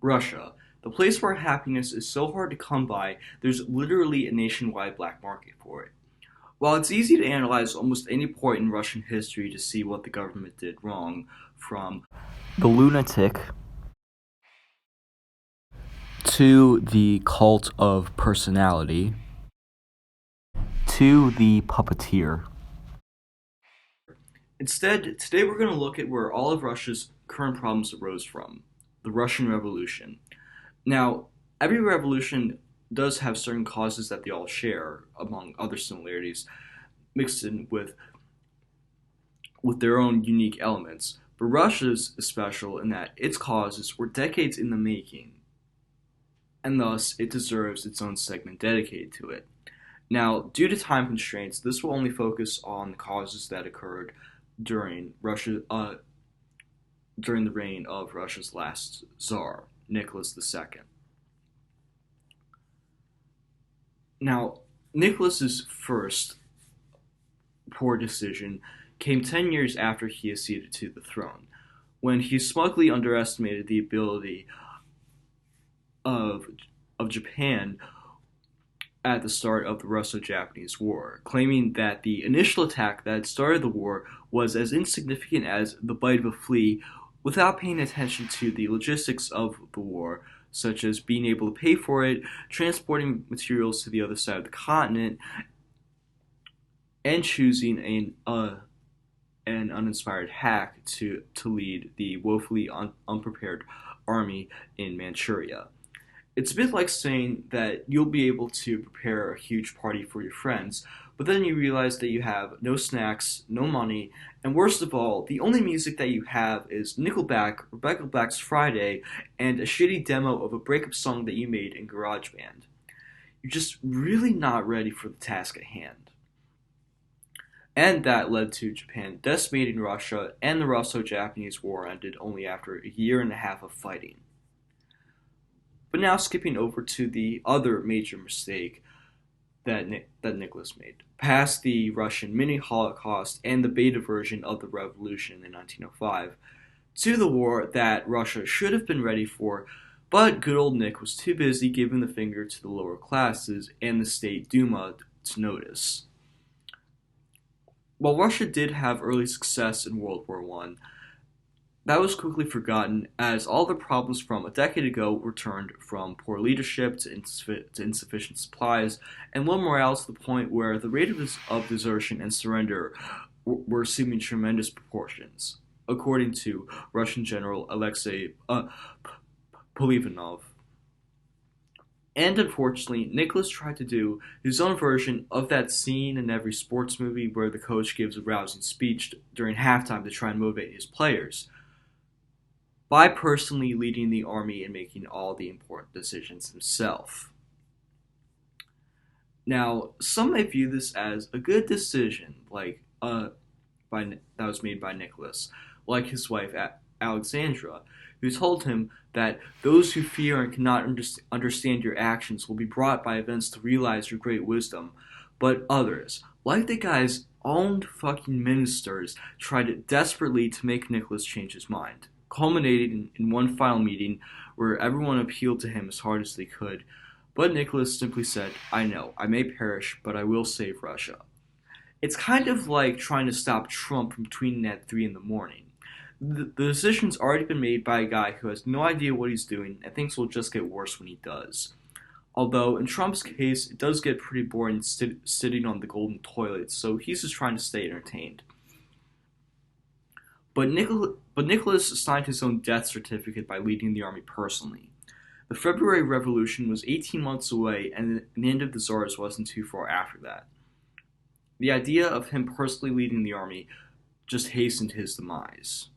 Russia, the place where happiness is so hard to come by, there's literally a nationwide black market for it. While it's easy to analyze almost any point in Russian history to see what the government did wrong, from the lunatic to the cult of personality to the puppeteer. Instead, today we're going to look at where all of Russia's current problems arose from the Russian Revolution. Now, every revolution does have certain causes that they all share, among other similarities, mixed in with their own unique elements. But Russia's is special in that its causes were decades in the making, and thus it deserves its own segment dedicated to it. Now, due to time constraints, this will only focus on the causes that occurred during during the reign of Russia's last Tsar, Nicholas II. Now, Nicholas's first poor decision came 10 years after he acceded to the throne, when he smugly underestimated the ability of, of Japan at the start of the Russo-Japanese War, claiming that the initial attack that had started the war was as insignificant as the bite of a flea without paying attention to the logistics of the war, such as being able to pay for it, transporting materials to the other side of the continent, and choosing an uninspired hack to lead the woefully unprepared army in Manchuria. It's a bit like saying that you'll be able to prepare a huge party for your friends, but then you realize that you have no snacks, no money, and worst of all, the only music that you have is Nickelback, Rebecca Black's Friday, and a shitty demo of a breakup song that you made in GarageBand. You're just really not ready for the task at hand. And that led to Japan decimating Russia, and the Russo-Japanese War ended only after a year and a half of fighting. But now skipping over to the other major mistake that Nicholas made, past the Russian mini Holocaust and the beta version of the revolution in 1905, to the war that Russia should have been ready for, but good old Nick was too busy giving the finger to the lower classes and the State Duma to notice. While Russia did have early success in World War I, that was quickly forgotten as all the problems from a decade ago returned, from poor leadership to insufficient supplies and low morale, to the point where the rate of desertion and surrender were assuming tremendous proportions, according to Russian General Alexei Polivanov. And unfortunately, Nicholas tried to do his own version of that scene in every sports movie where the coach gives a rousing speech during halftime to try and motivate his players, by personally leading the army and making all the important decisions himself. Now, some may view this as a good decision, that was made by Nicholas, like his wife Alexandra, who told him that those who fear and cannot understand your actions will be brought by events to realize your great wisdom. But others, like the guy's own fucking ministers, tried desperately to make Nicholas change his mind, culminating in one final meeting where everyone appealed to him as hard as they could. But Nicholas simply said, I know, I may perish, but I will save Russia. It's kind of like trying to stop Trump from tweeting at 3 in the morning. The decision's already been made by a guy who has no idea what he's doing and thinks will just get worse when he does. Although, in Trump's case, it does get pretty boring sitting on the golden toilet, so he's just trying to stay entertained. But Nicholas signed his own death certificate by leading the army personally. The February Revolution was 18 months away, and the end of the Tsars wasn't too far after that. The idea of him personally leading the army just hastened his demise.